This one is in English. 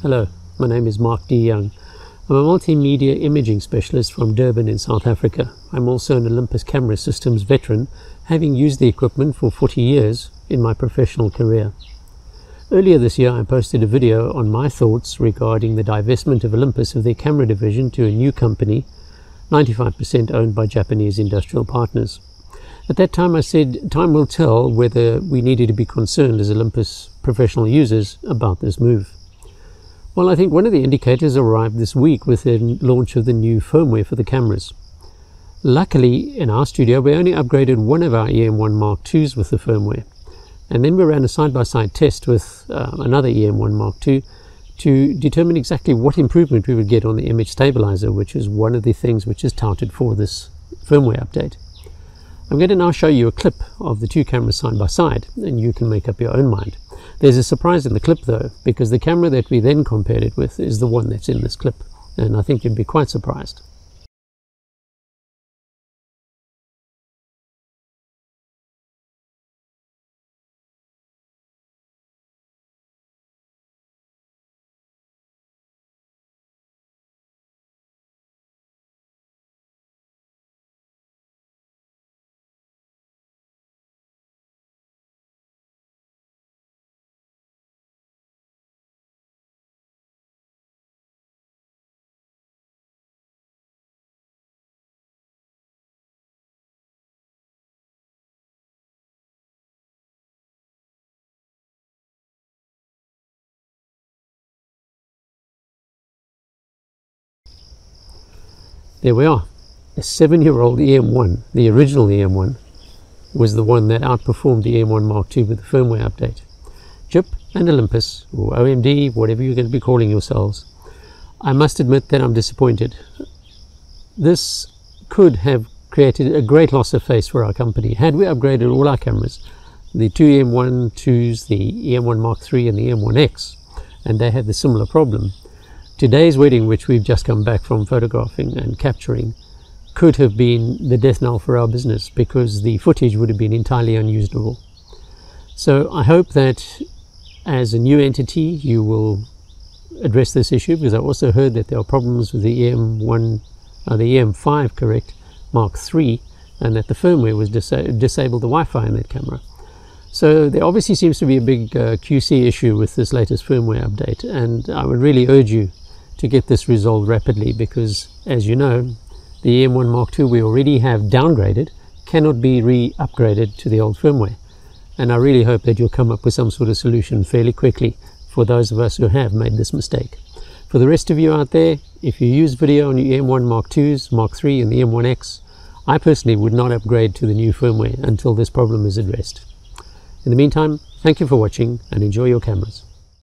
Hello, my name is Mark D. Young. I'm a multimedia imaging specialist from Durban in South Africa. I'm also an Olympus camera systems veteran, having used the equipment for 40 years in my professional career. Earlier this year I posted a video on my thoughts regarding the divestment of Olympus of their camera division to a new company, 95% owned by Japanese industrial partners. At that time I said time will tell whether we needed to be concerned as Olympus professional users about this move. Well, I think one of the indicators arrived this week with the launch of the new firmware for the cameras. Luckily, in our studio, we only upgraded one of our E-M1 Mark IIs with the firmware. And then we ran a side-by-side test with another E-M1 Mark II to determine exactly what improvement we would get on the image stabiliser, which is one of the things which is touted for this firmware update. I'm going to now show you a clip of the two cameras side by side, and you can make up your own mind. There's a surprise in the clip though, because the camera that we then compared it with is the one that's in this clip, and I think you'd be quite surprised. There we are. A 7-year-old E-M1, the original E-M1, was the one that outperformed the E-M1 Mark II with the firmware update. JIP and Olympus, or OMD, whatever you're going to be calling yourselves, I must admit that I'm disappointed. This could have created a great loss of face for our company had we upgraded all our cameras, the two E-M1 IIs, the E-M1 Mark III and the E-M1X, and they had the similar problem. Today's wedding, which we've just come back from photographing and capturing, could have been the death knell for our business because the footage would have been entirely unusable. So I hope that as a new entity you will address this issue, because I also heard that there are problems with the E-M1, the E-M5 correct, Mark III, and that the firmware was disabled the Wi-Fi in that camera. So there obviously seems to be a big QC issue with this latest firmware update, and I would really urge you to get this resolved rapidly, because as you know, the E-M1 Mark II we already have downgraded cannot be re-upgraded to the old firmware, and I really hope that you'll come up with some sort of solution fairly quickly for those of us who have made this mistake. For the rest of you out there, if you use video on your E-M1 Mark IIs, Mark III and the E-M1X, I personally would not upgrade to the new firmware until this problem is addressed. In the meantime, thank you for watching and enjoy your cameras.